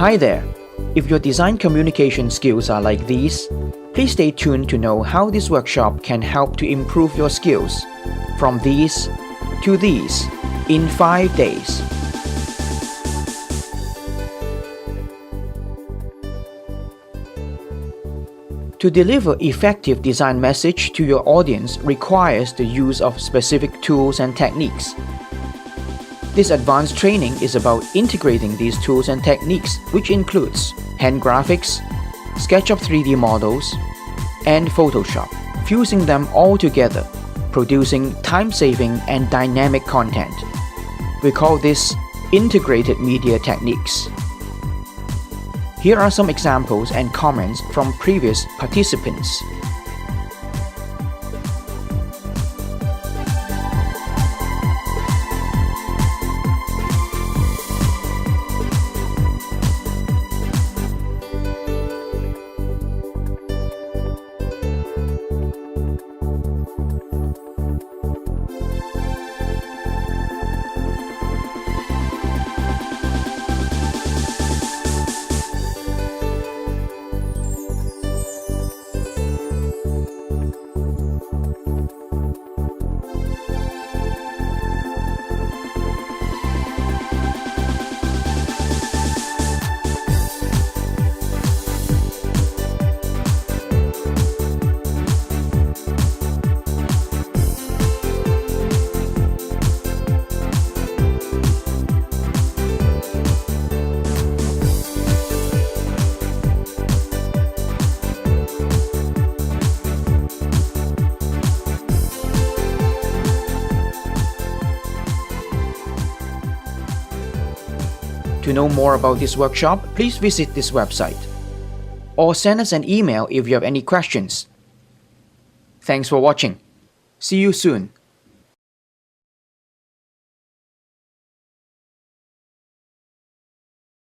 Hi there! If your design communication skills are like these, please stay tuned to know how this workshop can help to improve your skills from these to these in 5 days. To deliver effective design message to your audience requires the use of specific tools and techniques. This advanced training is about integrating these tools and techniques, which includes hand graphics, SketchUp 3D models, and Photoshop, fusing them all together, producing time-saving and dynamic content. We call this integrated media techniques. Here are some examples and comments from previous participants. To know more about this workshop, please visit this website or send us an email if you have any questions. Thanks for watching. See you soon.